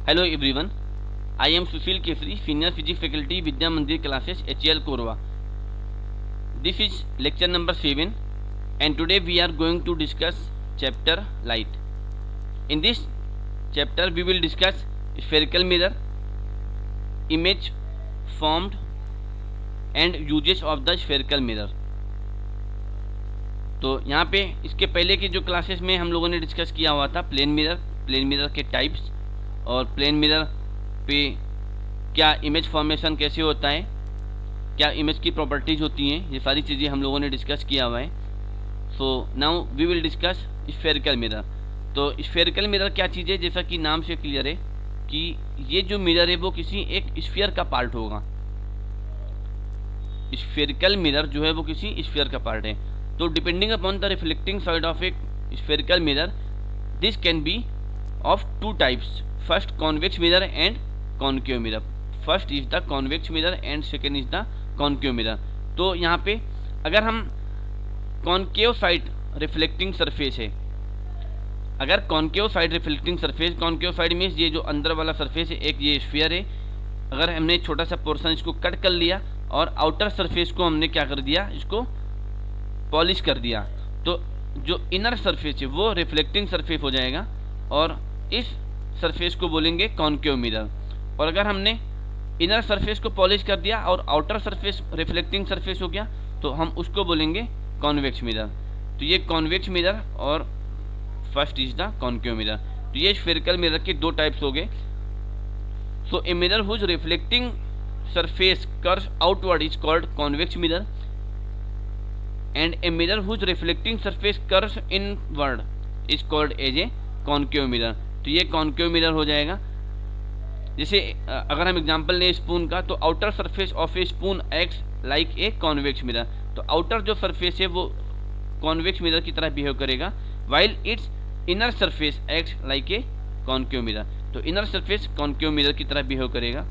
Hello everyone, I am Sushil Kesri, Senior Physics Faculty, Vidya Mandir Classes, HL Korwa. This is lecture number 7 and today we are going to discuss chapter Light. In this chapter we will discuss spherical mirror, image formed and uses of the spherical mirror. तो यहाँ पे इसके पहले की जो classes में हम लोगों ने डिस्कस किया हुआ था प्लेन मिरर के टाइप्स और प्लेन मिरर पे क्या इमेज फॉर्मेशन कैसे होता है, क्या इमेज की प्रॉपर्टीज होती हैं, ये सारी चीज़ें हम लोगों ने डिस्कस किया हुआ है. So now we will discuss spherical mirror. तो स्फेरिकल मिरर क्या चीज़ है, जैसा कि नाम से क्लियर है कि ये जो मिरर है वो किसी एक स्फीयर का पार्ट होगा. स्फेरिकल मिरर जो है वो किसी स्फीयर का पार्ट है. तो depending upon the reflecting side of A spherical mirror this can be of two types. First convex mirror and concave mirror. First is the convex mirror and second is the concave mirror. तो यहाँ पे अगर हम concave side reflecting surface है, अगर concave side reflecting surface, concave side means ये जो अंदर वाला सरफेस है, एक ये स्फीयर है, अगर हमने छोटा सा पोर्शन इसको कट कर लिया और आउटर सरफेस को हमने क्या कर दिया, इसको पॉलिश कर दिया, तो जो इनर सरफेस है वो रिफ्लेक्टिंग सरफेस हो जाएगा और इस सरफेस को बोलेंगे कॉनकेव मिरर. और अगर हमने इनर सरफेस को पॉलिश कर दिया और आउटर सरफेस रिफ्लेक्टिंग सरफेस हो गया तो हम उसको बोलेंगे कॉन्वेक्स मिरर. तो ये कॉन्वेक्स मिरर और first is the concave mirror. तो ये स्फेरिकल मिरर के दो टाइप्स हो गए. So a mirror whose reflecting surface curves outward is called convex mirror and a mirror whose reflecting surface curves inward is called as a concave mirror. तो ये concave mirror हो जाएगा. जैसे अगर हम एग्जांपल लें स्पून का, तो outer surface of a spoon acts like a convex mirror. तो आउटर जो सरफेस है वो कॉन्वेक्स मिरर की तरह बिहेव करेगा, while its inner surface acts like a concave mirror. तो इनर सरफेस कॉनकेव मिरर की तरह बिहेव करेगा.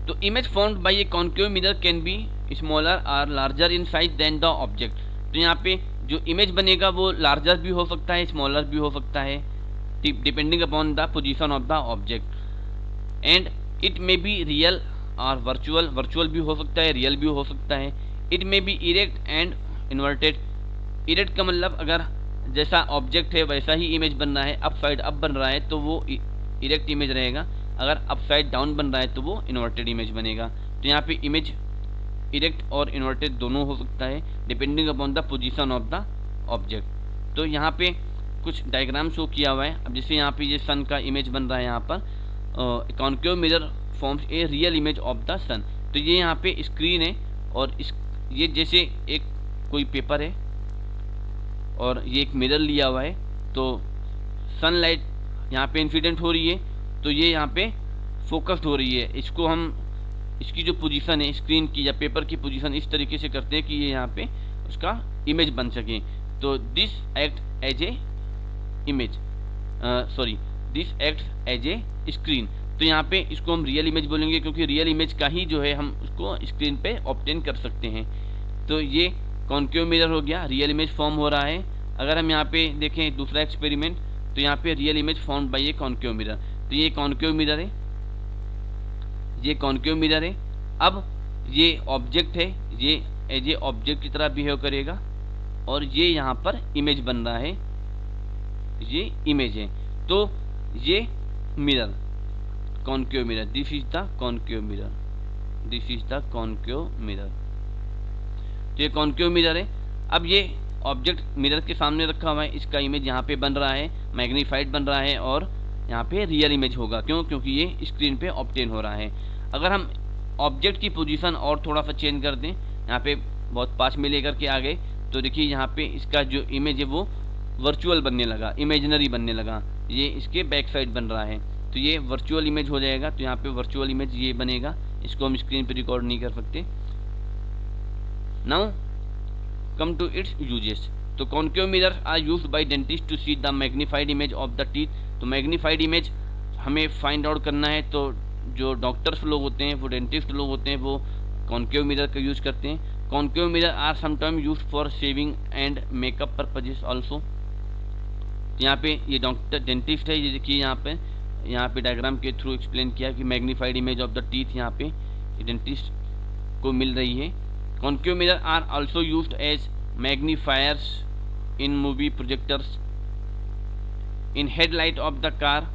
तो image formed by a concave mirror can be smaller और larger in size than the object. तो यहाँ पे जो इमेज बनेगा वो लार्जर भी हो सकता है, स्मॉलर भी हो सकता है, depending upon the position of the object. And it may be real और वर्चुअल भी हो सकता है, रियल भी हो सकता है. It may be erect and inverted. Erect का मतलब अगर जैसा ऑब्जेक्ट है वैसा ही इमेज बन रहा है, अप साइड अप बन रहा है तो वो इरेक्ट इमेज रहेगा, अगर अपसाइड डाउन बन रहा है तो वो इन्वर्टेड इमेज बनेगा. तो यहाँ पे इमेज इरेक्ट और इन्वर्टेड दोनों हो सकता है depending upon the position of the object. तो यहाँ पे कुछ डायग्राम शो किया हुआ है. अब जैसे यहाँ पे ये सन का इमेज बन रहा है, यहाँ पर concave mirror forms a real image of the sun. तो ये यहाँ पे स्क्रीन है और ये जैसे एक कोई पेपर है और ये एक मिरर लिया हुआ है, तो सनलाइट यहाँ पे इंसिडेंट हो रही है, तो ये यहाँ पे फोकस्ड हो रही है. इसको हम इसकी जो पोजीशन है स्क्रीन की या पेपर की पोजीशन इस तरीके से करते हैं कि ये यहाँ पे उसका इमेज बन सके. तो this act as a image, this act as a screen. तो यहाँ पे इसको हम रियल इमेज बोलेंगे क्योंकि रियल इमेज का ही जो है हम उसको स्क्रीन पे ऑब्टेन कर सकते हैं. तो ये कॉनकेव मिरर हो गया, रियल इमेज फॉर्म हो रहा है. अगर हम यहाँ पे देखें दूसरा एक्सपेरिमेंट, तो यहाँ पे real image form by a concave mirror. तो ये कॉनकेव मिरर है, ये कॉनकेव मिरर है. अब ये ऑब्जेक्ट है, ये एज ए ऑब्जेक्ट की तरह बिहेव करेगा और ये यहाँ पर इमेज बन रहा है, ये इमेज है. तो ये mirror concave mirror, this is the concave mirror, this is the concave mirror. तो ये कॉनकेव मिरर है. अब ये ऑब्जेक्ट मिरर के सामने रखा हुआ है, इसका इमेज यहाँ पे बन रहा है, मैग्नीफाइड बन रहा है और यहाँ पे रियल इमेज होगा. क्यों? क्योंकि ये स्क्रीन पे ऑब्टेन हो रहा है. अगर हम ऑब्जेक्ट की पोजीशन और थोड़ा सा चेंज कर दें, यहाँ पे बहुत पास में लेकर के आ गए, तो देखिए यहाँ पे इसका जो इमेज है वो वर्चुअल बनने लगा, इमेजिनरी बनने लगा. ये इसके बैक साइड बन रहा है, तो ये वर्चुअल इमेज हो जाएगा. तो यहाँ पे वर्चुअल इमेज ये बनेगा, इसको हम स्क्रीन पे रिकॉर्ड नहीं कर सकते. Now come to its uses. तो concave mirror are used by dentist to see the magnified image of the teeth. तो मैग्नीफाइड इमेज हमें फाइंड आउट करना है, तो जो डॉक्टर्स लोग होते हैं, वो डेंटिस्ट लोग होते हैं, वो कॉनकेव मिरर का यूज़ करते हैं. Concave mirror are sometime used for shaving and makeup purposes also. यहाँ पे ये डॉक्टर डेंटिस्ट है, ये देखिए यहाँ पे यहाँ पे डायग्राम के थ्रू एक्सप्लेन किया कि magnified image of the teeth यहाँ पे डेंटिस्ट को मिल रही है। Concave mirror are also used as magnifiers in movie projectors. In headlight of the car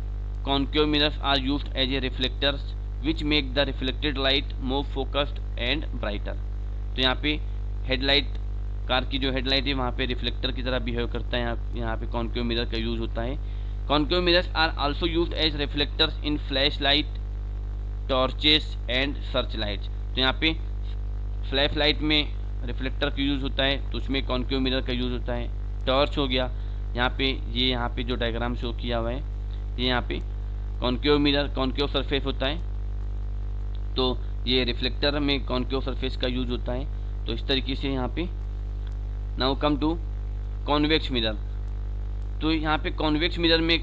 concave mirrors are used as a reflectors which make the reflected light more focused and brighter। तो यहाँ पे headlight, car की जो headlight है वहाँ पे reflector की तरह बिहेव करता है। यहाँ पे कॉन्केव मिरर का यूज होता है। Concave mirrors are also used as reflectors in flash light, torches and search lights. तो यहाँ पे फ्लैश लाइट में रिफ्लेक्टर का यूज होता है, तो उसमें कॉन्केव मिरर का यूज होता है। टॉर्च हो गया, यहाँ पे जो डायग्राम शो किया हुआ है ये यहाँ पे कॉन्केव मिरर, कॉन्केव सरफेस होता है, तो ये रिफ्लेक्टर में कॉन्केव सरफेस का यूज होता है। तो इस तरीके से यहाँ पे now come to convex mirror. तो यहाँ पे कॉन्वेक्स मिरर में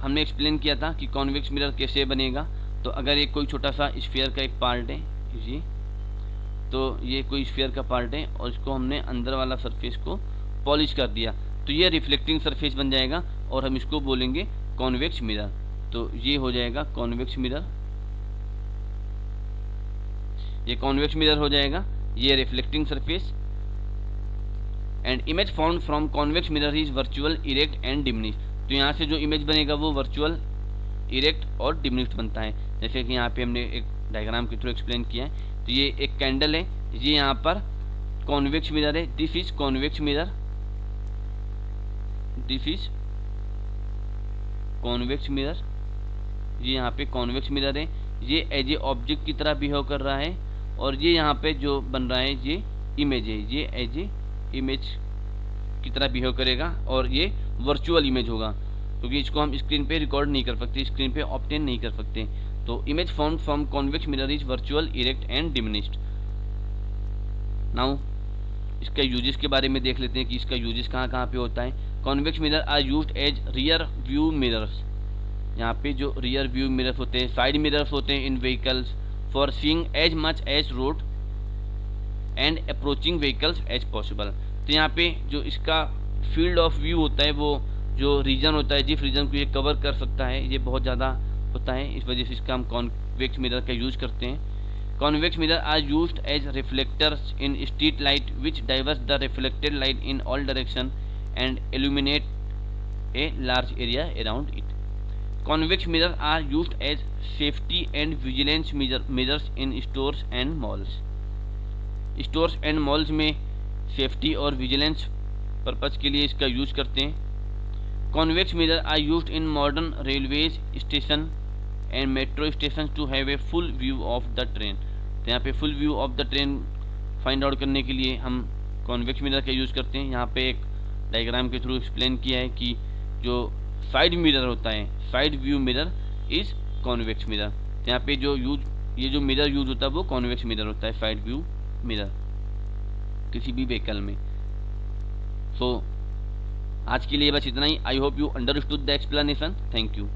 हमने एक्सप्लेन किया था कि कॉन्वेक्स मिरर कैसे बनेगा। तो अगर ये कोई छोटा सा स्फीयर का एक पार्ट है ये, तो ये कोई स्फीयर का पार्ट है और इसको हमने अंदर वाला सरफेस को पॉलिश कर दिया, तो ये रिफ्लेक्टिंग सरफेस बन जाएगा और हम इसको बोलेंगे कॉन्वेक्स मिरर। तो ये हो जाएगा कॉन्वेक्स मिरर, ये कॉन्वेक्स मिरर हो जाएगा, ये reflecting surface. And image form from convex mirror is virtual, erect and diminish. तो यहाँ से जो इमेज बनेगा वो वर्चुअल, इरेक्ट और डिमिनिश्ड बनता है। जैसे कि यहाँ पे हमने एक डायग्राम के थ्रू एक्सप्लेन किया है। तो ये एक कैंडल है, ये यहाँ पर कॉन्वेक्स मिरर है, this is convex mirror, this is convex mirror, ये यहाँ पे कॉन्वेक्स मिरर है, ये एज ए ऑब्जेक्ट की तरह बिहेव कर रहा है। और ये यहाँ पे जो बन रहा है ये इमेज है, ये एज ए इमेज की तरह बिहेव करेगा और ये वर्चुअल इमेज होगा, क्योंकि इसको हम स्क्रीन पे रिकॉर्ड नहीं कर सकते, स्क्रीन पे ऑब्टेन नहीं कर सकते। तो image form from convex mirror is virtual, erect and diminished. Now इसका यूजेस के बारे में देख लेते हैं कि इसका यूजेस कहाँ पे होता है। Convex mirror are used as rear view mirrors. यहाँ पे जो रियर व्यू मिरर्स होते हैं, साइड मिरर्स होते हैं in vehicles for seeing as much as road and approaching vehicles as possible. तो यहाँ पे जो इसका फील्ड ऑफ व्यू होता है, वो जो रीजन होता है, जिस रीजन को ये कवर कर सकता है, ये बहुत ज़्यादा होता है, इस वजह से इसका हम कॉन्वेक्स मिरर का यूज करते हैं। Convex mirror are used as reflectors in street light which diverse the reflected light in all direction and illuminate a large area around it. Convex mirrors are used as safety and vigilance mirrors in stores and malls. Stores and malls में safety और vigilance purpose के लिए इसका use करते हैं। Convex mirrors are used in modern railways station and metro stations to have a full view of the train. तो यहाँ पे full view of the train find out करने के लिए हम कॉन्वेक्स मिरर का यूज करते हैं। यहाँ पे एक डायग्राम के थ्रू एक्सप्लेन किया है कि जो साइड मिरर होता है, side view mirror is convex mirror. यहाँ पे ये जो मिरर यूज होता है वो कॉन्वेक्स मिरर होता है, साइड व्यू मिरर किसी भी व्हीकल में। सो आज के लिए बस इतना ही। I hope you understood the explanation. Thank you.